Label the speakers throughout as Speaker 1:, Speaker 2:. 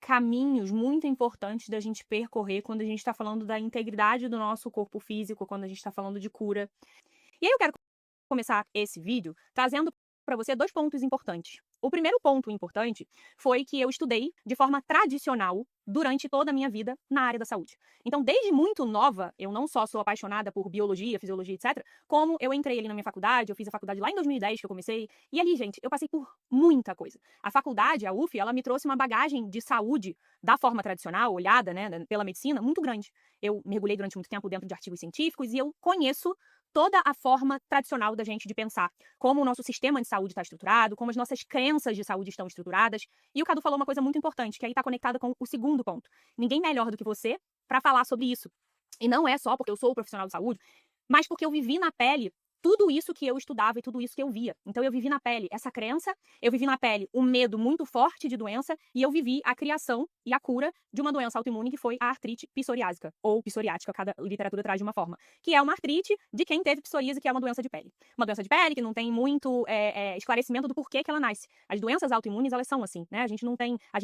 Speaker 1: caminhos muito importantes da gente percorrer quando a gente está falando da integridade do nosso corpo físico, quando a gente está falando de cura. E aí eu quero começar esse vídeo trazendo para você 2 pontos importantes. O primeiro ponto importante foi que eu estudei de forma tradicional durante toda a minha vida na área da saúde. Então, desde muito nova, eu não só sou apaixonada por biologia, fisiologia, etc., como eu entrei ali na minha faculdade, eu fiz a faculdade lá em 2010 que eu comecei, e ali, gente, eu passei por muita coisa. A faculdade, a UF, ela me trouxe uma bagagem de saúde da forma tradicional, olhada, né, pela medicina, muito grande. Eu mergulhei durante muito tempo dentro de artigos científicos e eu conheço toda a forma tradicional da gente de pensar como o nosso sistema de saúde está estruturado, como as nossas crenças de saúde estão estruturadas. E o Cadu falou uma coisa muito importante, que aí está conectada com o segundo ponto. Ninguém melhor do que você para falar sobre isso. E não é só porque eu sou profissional de saúde, mas porque eu vivi na pele tudo isso que eu estudava e tudo isso que eu via. Então eu vivi na pele essa crença, eu vivi na pele um medo muito forte de doença e eu vivi a criação e a cura de uma doença autoimune que foi a artrite psoriásica, ou psoriática, cada literatura traz de uma forma, que é uma artrite de quem teve psoríase, que é uma doença de pele. Uma doença de pele que não tem muito esclarecimento do porquê que ela nasce. As doenças autoimunes, elas são assim, né? A gente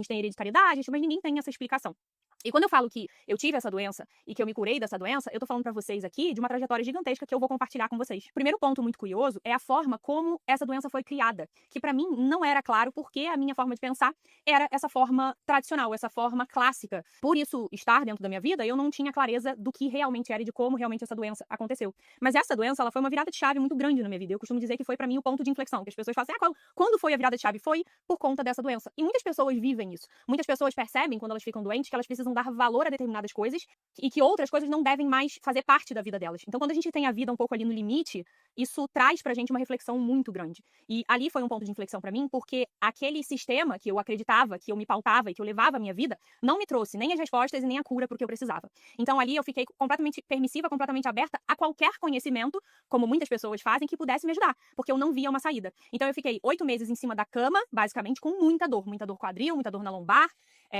Speaker 1: tem hereditariedade, mas ninguém tem essa explicação. E quando eu falo que eu tive essa doença e que eu me curei dessa doença, eu tô falando pra vocês aqui de uma trajetória gigantesca que eu vou compartilhar com vocês. O primeiro ponto muito curioso é a forma como essa doença foi criada, que pra mim não era claro porque a minha forma de pensar era essa forma tradicional, essa forma clássica. Por isso estar dentro da minha vida, eu não tinha clareza do que realmente era e de como realmente essa doença aconteceu. Mas essa doença, ela foi uma virada de chave muito grande na minha vida. Eu costumo dizer que foi pra mim o ponto de inflexão, que as pessoas falam assim, quando foi a virada de chave? Foi por conta dessa doença. E muitas pessoas vivem isso. Muitas pessoas percebem, quando elas ficam doentes, que elas precisam dar valor a determinadas coisas e que outras coisas não devem mais fazer parte da vida delas. Então, quando a gente tem a vida um pouco ali no limite, isso traz pra gente uma reflexão muito grande. E ali foi um ponto de inflexão pra mim, porque aquele sistema que eu acreditava, que eu me pautava e que eu levava a minha vida, não me trouxe nem as respostas e nem a cura pro que eu precisava. Então, ali eu fiquei completamente permissiva, completamente aberta a qualquer conhecimento, como muitas pessoas fazem, que pudesse me ajudar, porque eu não via uma saída. Então, eu fiquei 8 meses em cima da cama, basicamente, com muita dor quadril, muita dor na lombar,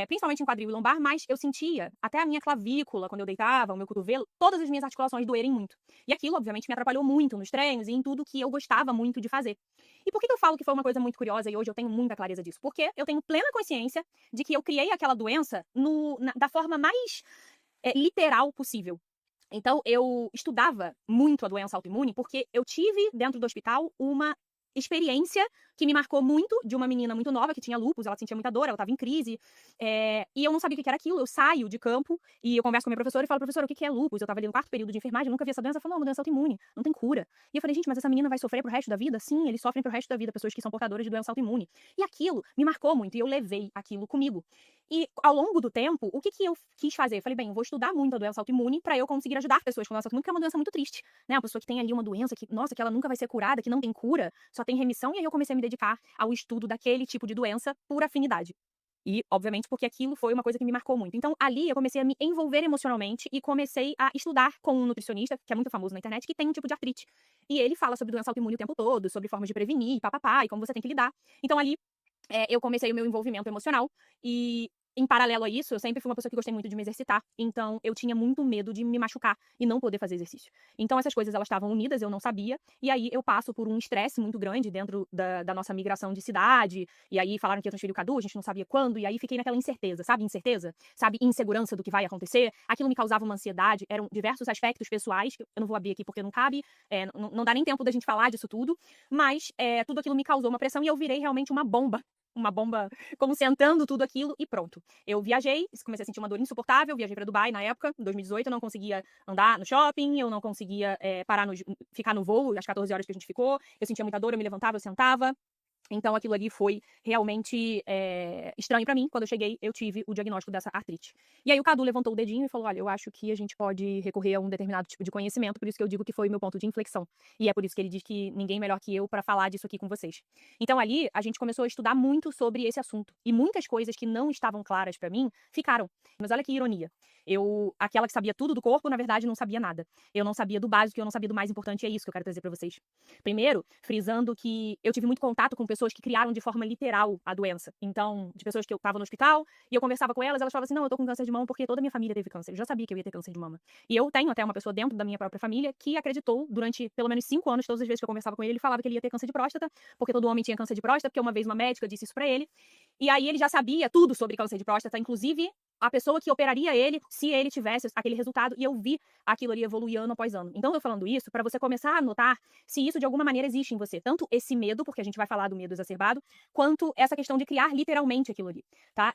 Speaker 1: principalmente em quadril e lombar, mas eu sentia até a minha clavícula, quando eu deitava, o meu cotovelo, todas as minhas articulações doerem muito. E aquilo, obviamente, me atrapalhou muito nos treinos e em tudo que eu gostava muito de fazer. E por que eu falo que foi uma coisa muito curiosa e hoje eu tenho muita clareza disso? Porque eu tenho plena consciência de que eu criei aquela doença da forma mais literal possível. Então, eu estudava muito a doença autoimune porque eu tive, dentro do hospital, uma experiência que me marcou muito, de uma menina muito nova que tinha lúpus, ela sentia muita dor, ela estava em crise, e eu não sabia o que era aquilo. Eu saio de campo e eu converso com a minha professora e falo, professora, o que é lúpus? Eu estava ali no 4º período de enfermagem, eu nunca vi essa doença. Ela falou, não, é uma doença autoimune, não tem cura. E eu falei, gente, mas essa menina vai sofrer pro resto da vida? Sim, eles sofrem pro resto da vida, pessoas que são portadoras de doença autoimune. E aquilo me marcou muito, e eu levei aquilo comigo. E ao longo do tempo, o que eu quis fazer? Eu falei, bem, eu vou estudar muito a doença autoimune para eu conseguir ajudar pessoas com doença autoimune, porque é uma doença muito triste, né? Uma pessoa que tem ali uma doença que, nossa, que ela nunca vai ser curada, que não tem cura, só tem remissão, e aí eu comecei a me dedicar ao estudo daquele tipo de doença por afinidade. E, obviamente, porque aquilo foi uma coisa que me marcou muito. Então, ali eu comecei a me envolver emocionalmente e comecei a estudar com um nutricionista, que é muito famoso na internet, que tem um tipo de artrite. E ele fala sobre doença autoimune o tempo todo, sobre formas de prevenir, papapá, e como você tem que lidar. Então, ali eu comecei o meu envolvimento emocional e, em paralelo a isso, eu sempre fui uma pessoa que gostei muito de me exercitar, então eu tinha muito medo de me machucar e não poder fazer exercício. Então essas coisas, elas estavam unidas, eu não sabia, e aí eu passo por um estresse muito grande dentro da nossa migração de cidade, e aí falaram que ia transferir o Cadu, a gente não sabia quando, e aí fiquei naquela incerteza, sabe insegurança do que vai acontecer. Aquilo me causava uma ansiedade, eram diversos aspectos pessoais, que eu não vou abrir aqui porque não cabe, não dá nem tempo da gente falar disso tudo, mas tudo aquilo me causou uma pressão e eu virei realmente uma bomba, como sentando tudo aquilo e pronto. Eu viajei, comecei a sentir uma dor insuportável, viajei pra Dubai na época, em 2018, eu não conseguia andar no shopping, eu não conseguia ficar no voo, as 14 horas que a gente ficou, eu sentia muita dor, eu me levantava, eu sentava. Então aquilo ali foi realmente estranho pra mim. Quando eu cheguei, eu tive o diagnóstico dessa artrite. E aí o Cadu levantou o dedinho e falou, olha, eu acho que a gente pode recorrer a um determinado tipo de conhecimento, por isso que eu digo que foi o meu ponto de inflexão. E é por isso que ele diz que ninguém melhor que eu pra falar disso aqui com vocês. Então ali, a gente começou a estudar muito sobre esse assunto. E muitas coisas que não estavam claras pra mim, ficaram. Mas olha que ironia. Aquela que sabia tudo do corpo, na verdade, não sabia nada. Eu não sabia do básico, eu não sabia do mais importante, e é isso que eu quero trazer pra vocês. Primeiro, frisando que eu tive muito contato com pessoas que criaram de forma literal a doença. Então, de pessoas que eu tava no hospital e eu conversava com elas falavam assim, não, eu tô com câncer de mama porque toda a minha família teve câncer. Eu já sabia que eu ia ter câncer de mama. E eu tenho até uma pessoa dentro da minha própria família que acreditou durante pelo menos 5 anos, todas as vezes que eu conversava com ele falava que ele ia ter câncer de próstata, porque todo homem tinha câncer de próstata, porque uma vez uma médica disse isso pra ele. E aí ele já sabia tudo sobre câncer de próstata, inclusive a pessoa que operaria ele, se ele tivesse aquele resultado, e eu vi aquilo ali evoluir ano após ano. Então, eu tô falando isso pra você começar a notar se isso de alguma maneira existe em você. Tanto esse medo, porque a gente vai falar do medo exacerbado, quanto essa questão de criar literalmente aquilo ali, tá?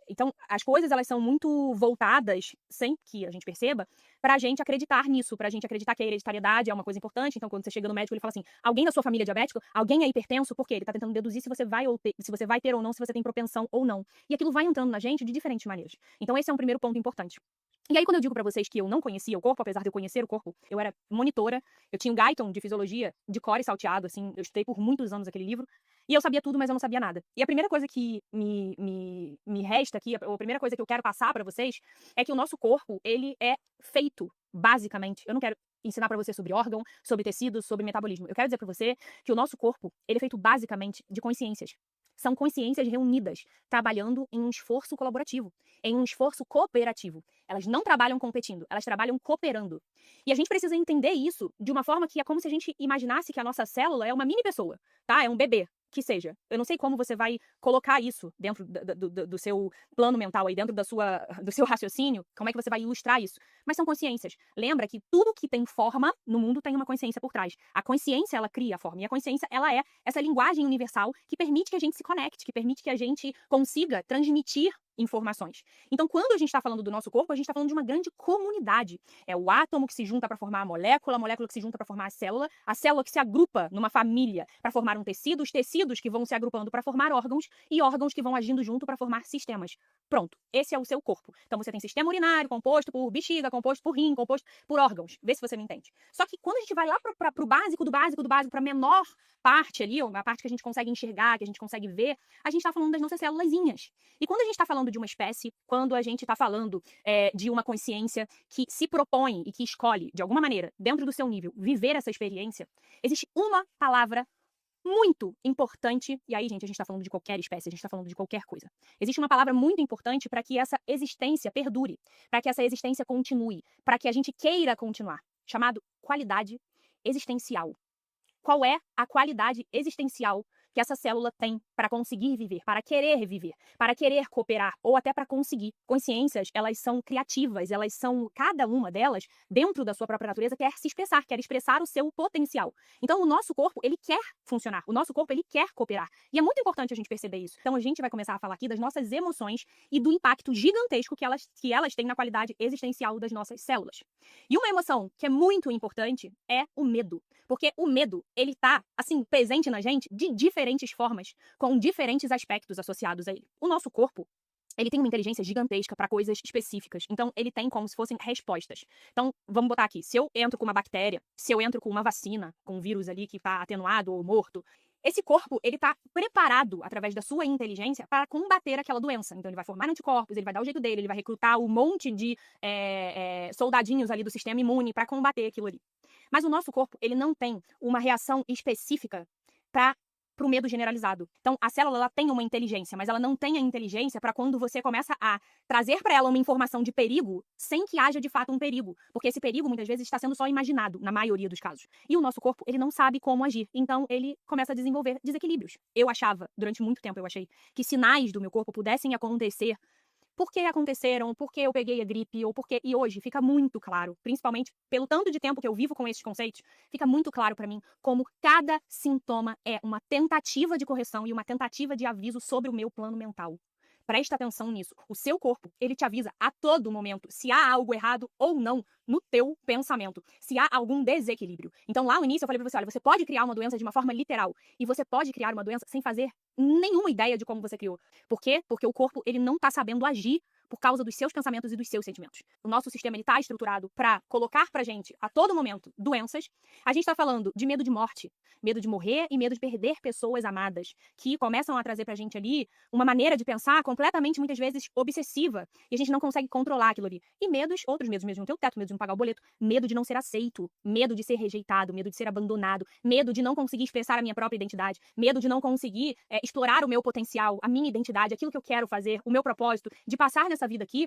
Speaker 1: Então, as coisas, elas são muito voltadas, sem que a gente perceba, pra gente acreditar nisso, pra gente acreditar que a hereditariedade é uma coisa importante. Então, quando você chega no médico, ele fala assim, alguém da sua família é diabético? Alguém é hipertenso? Por quê? Ele tá tentando deduzir se você vai ter ou não, se você tem propensão ou não. E aquilo vai entrando na gente de diferentes maneiras. Então, esse é um primeiro ponto importante. E aí, quando eu digo pra vocês que eu não conhecia o corpo, apesar de eu conhecer o corpo, eu era monitora, eu tinha o Guyton de fisiologia de cor e salteado, assim, eu estudei por muitos anos aquele livro, e eu sabia tudo, mas eu não sabia nada. E a primeira coisa que me resta aqui, a primeira coisa que eu quero passar pra vocês, é que o nosso corpo, ele é feito, basicamente, eu não quero ensinar pra você sobre órgão, sobre tecidos, sobre metabolismo. Eu quero dizer pra você que o nosso corpo, ele é feito basicamente de consciências. São consciências reunidas, trabalhando em um esforço colaborativo, em um esforço cooperativo. Elas não trabalham competindo, elas trabalham cooperando. E a gente precisa entender isso de uma forma que é como se a gente imaginasse que a nossa célula é uma mini pessoa, tá? É um bebê, que seja. Eu não sei como você vai colocar isso dentro do seu plano mental, aí dentro do seu raciocínio, como é que você vai ilustrar isso. Mas são consciências. Lembra que tudo que tem forma no mundo tem uma consciência por trás. A consciência, ela cria a forma. E a consciência, ela é essa linguagem universal que permite que a gente se conecte, que permite que a gente consiga transmitir informações. Então, quando a gente está falando do nosso corpo, a gente está falando de uma grande comunidade. É o átomo que se junta para formar a molécula que se junta para formar a célula que se agrupa numa família para formar um tecido, os tecidos que vão se agrupando para formar órgãos e órgãos que vão agindo junto para formar sistemas. Pronto, esse é o seu corpo. Então, você tem sistema urinário composto por bexiga, composto por rim, composto por órgãos. Vê se você me entende. Só que quando a gente vai lá para o básico do básico do básico, para a menor parte ali, a parte que a gente consegue enxergar, que a gente consegue ver, a gente está falando das nossas célulazinhas. E quando a gente está falando de uma espécie, quando a gente está falando de uma consciência que se propõe e que escolhe, de alguma maneira, dentro do seu nível, viver essa experiência, existe uma palavra muito importante, e aí, gente, a gente está falando de qualquer espécie, a gente está falando de qualquer coisa. Existe uma palavra muito importante para que essa existência perdure, para que essa existência continue, para que a gente queira continuar, chamado qualidade existencial. Qual é a qualidade existencial que essa célula tem para conseguir viver, para querer cooperar ou até para conseguir. Consciências, elas são criativas, elas são, cada uma delas, dentro da sua própria natureza, quer se expressar, quer expressar o seu potencial. Então, o nosso corpo, ele quer funcionar, o nosso corpo, ele quer cooperar. E é muito importante a gente perceber isso. Então, a gente vai começar a falar aqui das nossas emoções e do impacto gigantesco que elas têm na qualidade existencial das nossas células. E uma emoção que é muito importante é o medo. Porque o medo, ele tá, assim, presente na gente de diferentes formas, com diferentes aspectos associados a ele. O nosso corpo, ele tem uma inteligência gigantesca para coisas específicas. Então, ele tem como se fossem respostas. Então, vamos botar aqui. Se eu entro com uma bactéria, se eu entro com uma vacina, com um vírus ali que tá atenuado ou morto, esse corpo, ele tá preparado, através da sua inteligência, para combater aquela doença. Então, ele vai formar anticorpos, ele vai dar o jeito dele, ele vai recrutar um monte de soldadinhos ali do sistema imune para combater aquilo ali. Mas o nosso corpo, ele não tem uma reação específica para o medo generalizado. Então, a célula, ela tem uma inteligência, mas ela não tem a inteligência para quando você começa a trazer para ela uma informação de perigo, sem que haja de fato um perigo. Porque esse perigo, muitas vezes, está sendo só imaginado, na maioria dos casos. E o nosso corpo, ele não sabe como agir. Então, ele começa a desenvolver desequilíbrios. Durante muito tempo, eu achei que sinais do meu corpo pudessem acontecer. Por que aconteceram, por que eu peguei a gripe, ou por que... E hoje fica muito claro, principalmente pelo tanto de tempo que eu vivo com esses conceitos, fica muito claro para mim como cada sintoma é uma tentativa de correção e uma tentativa de aviso sobre o meu plano mental. Presta atenção nisso. O seu corpo, ele te avisa a todo momento se há algo errado ou não no teu pensamento, se há algum desequilíbrio. Então, lá no início, eu falei pra você, olha, você pode criar uma doença de uma forma literal e você pode criar uma doença sem fazer nenhuma ideia de como você criou. Por quê? Porque o corpo, ele não tá sabendo agir por causa dos seus pensamentos e dos seus sentimentos. O nosso sistema está estruturado para colocar pra gente, a todo momento, doenças. A gente está falando de medo de morte, medo de morrer e medo de perder pessoas amadas, que começam a trazer pra gente ali uma maneira de pensar completamente, muitas vezes, obsessiva, e a gente não consegue controlar aquilo ali. E medos, outros medos, medo de não ter o teto, medo de não pagar o boleto, medo de não ser aceito, medo de ser rejeitado, medo de ser abandonado, medo de não conseguir expressar a minha própria identidade, medo de não conseguir explorar o meu potencial, a minha identidade, aquilo que eu quero fazer, o meu propósito, de passar nessa vida aqui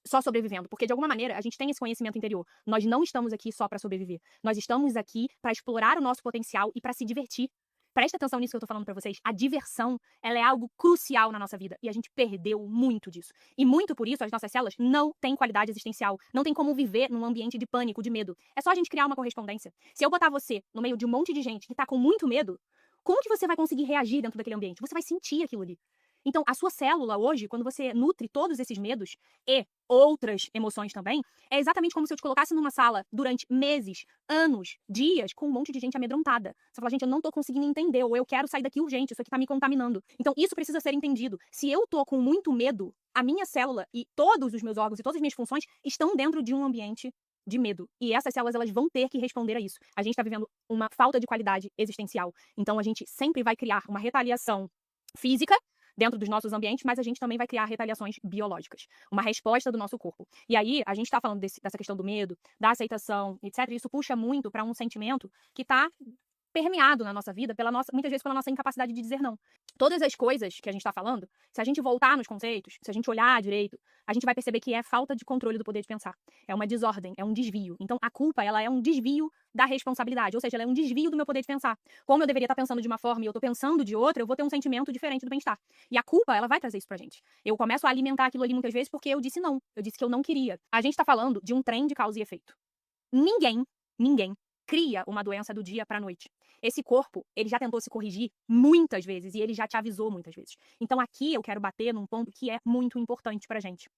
Speaker 1: só sobrevivendo, porque de alguma maneira a gente tem esse conhecimento interior. Nós não estamos aqui só pra sobreviver. Nós estamos aqui pra explorar o nosso potencial e pra se divertir. Presta atenção nisso que eu tô falando pra vocês. A diversão, ela é algo crucial na nossa vida e a gente perdeu muito disso. E muito por isso as nossas células não têm qualidade existencial, não tem como viver num ambiente de pânico, de medo. É só a gente criar uma correspondência. Se eu botar você no meio de um monte de gente que tá com muito medo, como que você vai conseguir reagir dentro daquele ambiente? Você vai sentir aquilo ali. Então, a sua célula hoje, quando você nutre todos esses medos e outras emoções também, é exatamente como se eu te colocasse numa sala durante meses, anos, dias, com um monte de gente amedrontada. Você fala, gente, eu não tô conseguindo entender, ou eu quero sair daqui urgente, isso aqui tá me contaminando. Então, isso precisa ser entendido. Se eu tô com muito medo, a minha célula e todos os meus órgãos e todas as minhas funções estão dentro de um ambiente de medo. E essas células, elas vão ter que responder a isso. A gente tá vivendo uma falta de qualidade existencial. Então, a gente sempre vai criar uma retaliação física dentro dos nossos ambientes, mas a gente também vai criar retaliações biológicas, uma resposta do nosso corpo. E aí, a gente está falando dessa questão do medo, da aceitação, etc. E isso puxa muito para um sentimento que está permeado na nossa vida, muitas vezes pela nossa incapacidade de dizer não. Todas as coisas que a gente está falando, se a gente voltar nos conceitos, se a gente olhar direito, a gente vai perceber que é falta de controle do poder de pensar. É uma desordem, é um desvio. Então, a culpa, ela é um desvio da responsabilidade, ou seja, ela é um desvio do meu poder de pensar. Como eu deveria estar pensando de uma forma e eu estou pensando de outra, eu vou ter um sentimento diferente do bem-estar. E a culpa, ela vai trazer isso pra gente. Eu começo a alimentar aquilo ali muitas vezes porque eu disse não. Eu disse que eu não queria. A gente está falando de um trem de causa e efeito. Ninguém cria uma doença do dia pra noite. Esse corpo, ele já tentou se corrigir muitas vezes e ele já te avisou muitas vezes. Então aqui eu quero bater num ponto que é muito importante pra gente.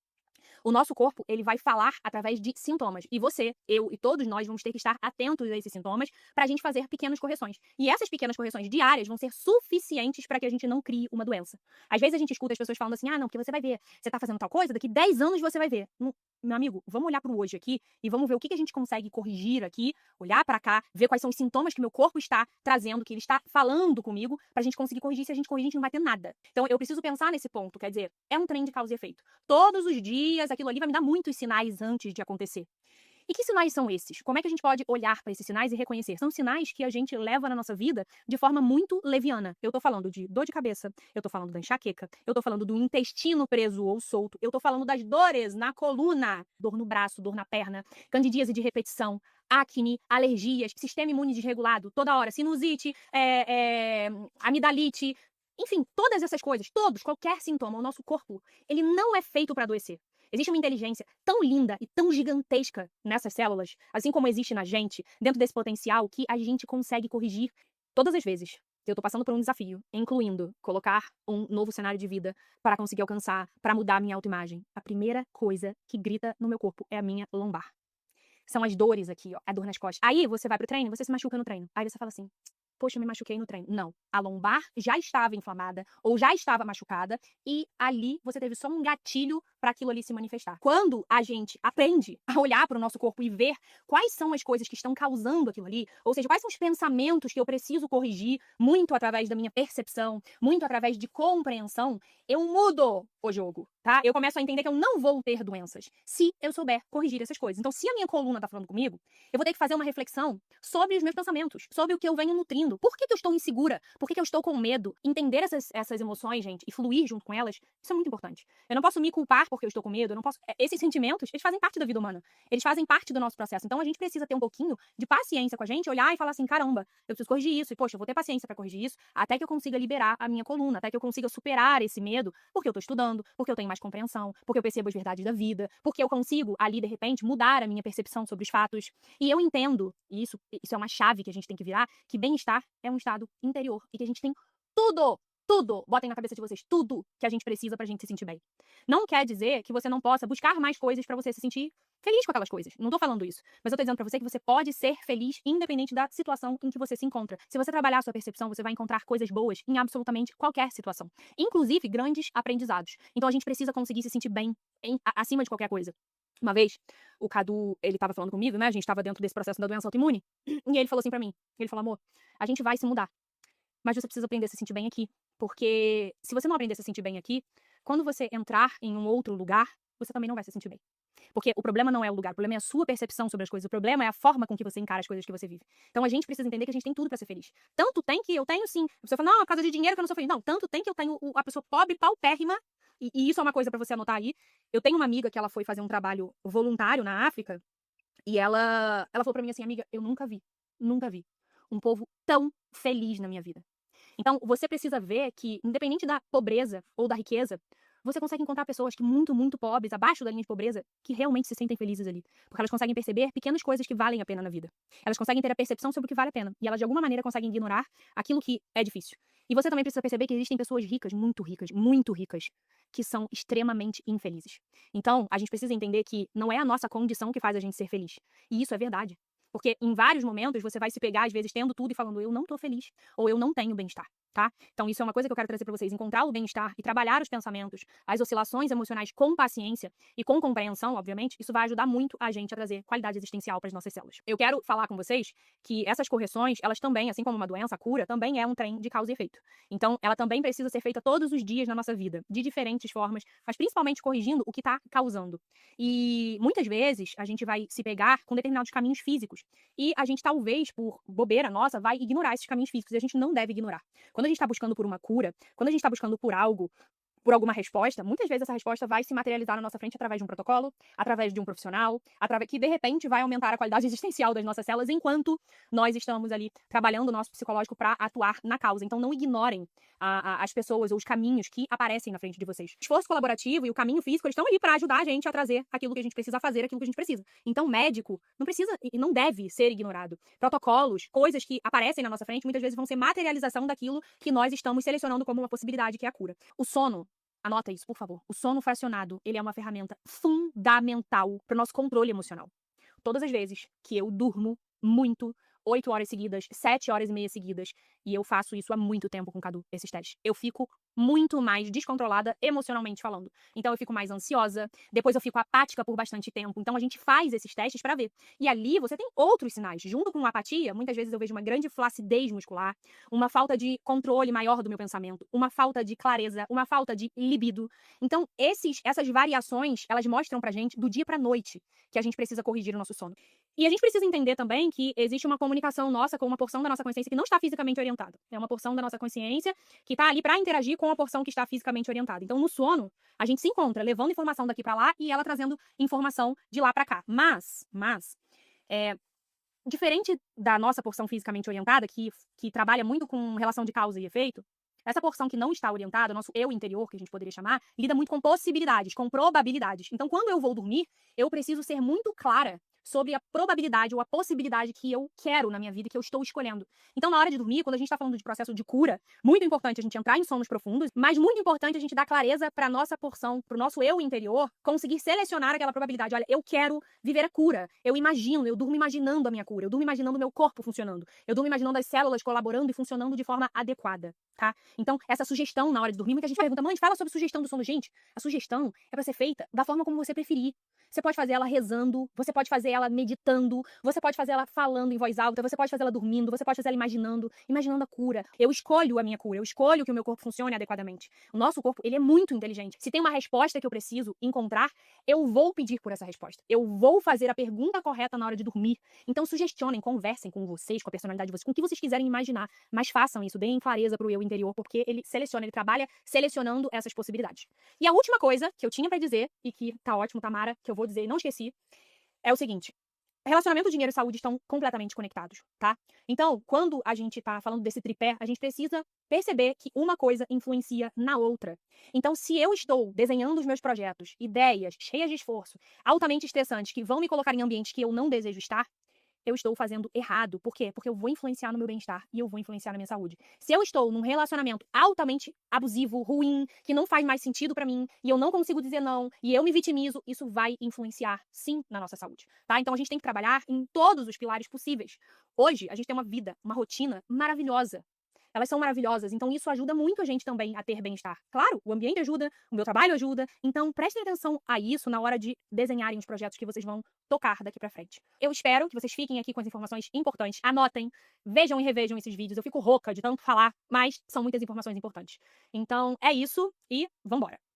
Speaker 1: O nosso corpo, ele vai falar através de sintomas. E você, eu e todos nós vamos ter que estar atentos a esses sintomas pra gente fazer pequenas correções. E essas pequenas correções diárias vão ser suficientes pra que a gente não crie uma doença. Às vezes a gente escuta as pessoas falando assim, não, porque você vai ver, você tá fazendo tal coisa, daqui 10 anos você vai ver. Meu amigo, vamos olhar pro hoje aqui e vamos ver o que a gente consegue corrigir aqui, olhar pra cá, ver quais são os sintomas que meu corpo está trazendo, que ele está falando comigo, pra gente conseguir corrigir. Se a gente corrigir, a gente não vai ter nada. Então eu preciso pensar nesse ponto, quer dizer, é um trem de causa e efeito. Todos os dias, aquilo ali vai me dar muitos sinais antes de acontecer. E que sinais são esses? Como é que a gente pode olhar para esses sinais e reconhecer? São sinais que a gente leva na nossa vida de forma muito leviana. Eu tô falando de dor de cabeça, eu tô falando da enxaqueca, eu tô falando do intestino preso ou solto, eu tô falando das dores na coluna, dor no braço, dor na perna, candidíase de repetição, acne, alergias, sistema imune desregulado, toda hora, sinusite, amidalite, enfim, todas essas coisas, qualquer sintoma, o nosso corpo, ele não é feito para adoecer. Existe uma inteligência tão linda e tão gigantesca nessas células, assim como existe na gente, dentro desse potencial, que a gente consegue corrigir todas as vezes. Eu tô passando por um desafio, incluindo colocar um novo cenário de vida para conseguir alcançar, para mudar a minha autoimagem. A primeira coisa que grita no meu corpo é a minha lombar. São as dores aqui, ó, a dor nas costas. Aí você vai pro treino, você se machuca no treino. Aí você fala assim, poxa, eu me machuquei no treino. Não, a lombar já estava inflamada ou já estava machucada e ali você teve só um gatilho para aquilo ali se manifestar. Quando a gente aprende a olhar para o nosso corpo e ver quais são as coisas que estão causando aquilo ali, ou seja, quais são os pensamentos que eu preciso corrigir, muito através da minha percepção, muito através de compreensão, eu mudo o jogo, tá? Eu começo a entender que eu não vou ter doenças se eu souber corrigir essas coisas. Então, se a minha coluna tá falando comigo, eu vou ter que fazer uma reflexão sobre os meus pensamentos, sobre o que eu venho nutrindo. Por que eu estou insegura? Por que eu estou com medo? Entender essas emoções, gente, e fluir junto com elas, isso é muito importante. Eu não posso me culpar porque eu estou com medo, eu não posso... Esses sentimentos, eles fazem parte da vida humana. Eles fazem parte do nosso processo. Então, a gente precisa ter um pouquinho de paciência com a gente, olhar e falar assim, caramba, eu preciso corrigir isso. E, poxa, eu vou ter paciência pra corrigir isso, até que eu consiga liberar a minha coluna, até que eu consiga superar esse medo, porque eu tô estudando, porque eu tenho mais compreensão, porque eu percebo as verdades da vida, porque eu consigo, ali, de repente, mudar a minha percepção sobre os fatos. E eu entendo, e isso é uma chave que a gente tem que virar, que bem-estar é um estado interior e que a gente tem tudo, botem na cabeça de vocês, tudo que a gente precisa pra gente se sentir bem. Não quer dizer que você não possa buscar mais coisas pra você se sentir feliz com aquelas coisas. Não tô falando isso. Mas eu tô dizendo pra você que você pode ser feliz independente da situação em que você se encontra. Se você trabalhar a sua percepção, você vai encontrar coisas boas em absolutamente qualquer situação. Inclusive grandes aprendizados. Então a gente precisa conseguir se sentir bem acima de qualquer coisa. Uma vez, o Cadu, ele tava falando comigo, né? A gente tava dentro desse processo da doença autoimune. E ele falou assim pra mim. Ele falou, amor, a gente vai se mudar. Mas você precisa aprender a se sentir bem aqui. Porque se você não aprender a se sentir bem aqui, quando você entrar em um outro lugar, você também não vai se sentir bem. Porque o problema não é o lugar, o problema é a sua percepção sobre as coisas, o problema é a forma com que você encara as coisas que você vive. Então a gente precisa entender que a gente tem tudo pra ser feliz. Tanto tem que eu tenho sim. A pessoa fala, não, é por causa de dinheiro que eu não sou feliz. Não, tanto tem que eu tenho a pessoa pobre, paupérrima, e isso é uma coisa pra você anotar aí. Eu tenho uma amiga que ela foi fazer um trabalho voluntário na África, e ela falou pra mim assim, amiga, eu nunca vi um povo tão feliz na minha vida. Então, você precisa ver que, independente da pobreza ou da riqueza, você consegue encontrar pessoas que muito, muito pobres, abaixo da linha de pobreza, que realmente se sentem felizes ali. Porque elas conseguem perceber pequenas coisas que valem a pena na vida. Elas conseguem ter a percepção sobre o que vale a pena. E elas, de alguma maneira, conseguem ignorar aquilo que é difícil. E você também precisa perceber que existem pessoas ricas, muito ricas, que são extremamente infelizes. Então, a gente precisa entender que não é a nossa condição que faz a gente ser feliz. E isso é verdade. Porque em vários momentos você vai se pegar, às vezes, tendo tudo e falando, eu não tô feliz, ou eu não tenho bem-estar. Tá? Então isso é uma coisa que eu quero trazer pra vocês, encontrar o bem-estar e trabalhar os pensamentos, as oscilações emocionais com paciência e com compreensão, obviamente, isso vai ajudar muito a gente a trazer qualidade existencial para as nossas células. Eu quero falar com vocês que essas correções, elas também, assim como uma doença, a cura, também é um trem de causa e efeito. Então ela também precisa ser feita todos os dias na nossa vida, de diferentes formas, mas principalmente corrigindo o que tá causando. E muitas vezes a gente vai se pegar com determinados caminhos físicos e a gente talvez, por bobeira nossa, vai ignorar esses caminhos físicos e a gente não deve ignorar. Quando a gente está buscando por uma cura, quando a gente está buscando por algo, por alguma resposta, muitas vezes essa resposta vai se materializar na nossa frente através de um protocolo, através de um profissional, através que de repente vai aumentar a qualidade existencial das nossas células enquanto nós estamos ali trabalhando o nosso psicológico para atuar na causa. Então não ignorem as pessoas ou os caminhos que aparecem na frente de vocês. O esforço colaborativo e o caminho físico, eles estão ali para ajudar a gente a trazer aquilo que a gente precisa fazer, aquilo que a gente precisa. Então médico não precisa e não deve ser ignorado. Protocolos, coisas que aparecem na nossa frente, muitas vezes vão ser materialização daquilo que nós estamos selecionando como uma possibilidade, que é a cura. O sono, anota isso, por favor. O sono fracionado, ele é uma ferramenta fundamental para o nosso controle emocional. Todas as vezes que eu durmo muito, 8 horas seguidas, 7 horas e meia seguidas, e eu faço isso há muito tempo com o Cadu, esses testes, eu fico muito mais descontrolada emocionalmente falando. Então eu fico mais ansiosa, depois eu fico apática por bastante tempo. Então a gente faz esses testes pra ver. E ali você tem outros sinais. Junto com a apatia, muitas vezes eu vejo uma grande flacidez muscular, uma falta de controle maior do meu pensamento, uma falta de clareza, uma falta de libido. Então essas variações, elas mostram pra gente do dia pra noite que a gente precisa corrigir o nosso sono. E a gente precisa entender também que existe uma comunicação nossa com uma porção da nossa consciência que não está fisicamente orientada. É uma porção da nossa consciência que está ali para interagir com a porção que está fisicamente orientada. Então, no sono, a gente se encontra levando informação daqui para lá e ela trazendo informação de lá para cá. Mas, diferente da nossa porção fisicamente orientada, que trabalha muito com relação de causa e efeito, essa porção que não está orientada, nosso eu interior, que a gente poderia chamar, lida muito com possibilidades, com probabilidades. Então, quando eu vou dormir, eu preciso ser muito clara sobre a probabilidade ou a possibilidade que eu quero na minha vida, que eu estou escolhendo. Então, na hora de dormir, quando a gente está falando de processo de cura, muito importante a gente entrar em sonos profundos, mas muito importante a gente dar clareza para nossa porção, para o nosso eu interior, conseguir selecionar aquela probabilidade. Olha, eu quero viver a cura. Eu imagino, eu durmo imaginando a minha cura, eu durmo imaginando o meu corpo funcionando, eu durmo imaginando as células colaborando e funcionando de forma adequada, tá? Então, essa sugestão na hora de dormir, muita gente pergunta, mãe, fala sobre sugestão do sono. Gente, a sugestão é para ser feita da forma como você preferir. Você pode fazer ela rezando, você pode fazer ela meditando, você pode fazer ela falando em voz alta, você pode fazer ela dormindo, você pode fazer ela imaginando a cura. Eu escolho a minha cura, eu escolho que o meu corpo funcione adequadamente. O nosso corpo, ele é muito inteligente. Se tem uma resposta que eu preciso encontrar, eu vou pedir por essa resposta. Eu vou fazer a pergunta correta na hora de dormir. Então sugestionem, conversem com vocês, com a personalidade de vocês, com o que vocês quiserem imaginar, mas façam isso, deem clareza pro eu interior, porque ele seleciona, ele trabalha selecionando essas possibilidades. E a última coisa que eu tinha pra dizer, e que tá ótimo, Tamara, que eu vou dizer e não esqueci, é o seguinte: relacionamento, dinheiro e saúde estão completamente conectados, tá? Então, quando a gente tá falando desse tripé, a gente precisa perceber que uma coisa influencia na outra. Então, se eu estou desenhando os meus projetos, ideias cheias de esforço, altamente estressantes, que vão me colocar em ambientes que eu não desejo estar, eu estou fazendo errado. Por quê? Porque eu vou influenciar no meu bem-estar e eu vou influenciar na minha saúde. Se eu estou num relacionamento altamente abusivo, ruim, que não faz mais sentido pra mim, e eu não consigo dizer não, e eu me vitimizo, isso vai influenciar, sim, na nossa saúde, tá? Então a gente tem que trabalhar em todos os pilares possíveis. Hoje, a gente tem uma vida, uma rotina maravilhosa. Elas são maravilhosas, então isso ajuda muito a gente também a ter bem-estar. Claro, o ambiente ajuda, o meu trabalho ajuda, então prestem atenção a isso na hora de desenharem os projetos que vocês vão tocar daqui pra frente. Eu espero que vocês fiquem aqui com as informações importantes, anotem, vejam e revejam esses vídeos. Eu fico rouca de tanto falar, mas são muitas informações importantes. Então é isso e vambora!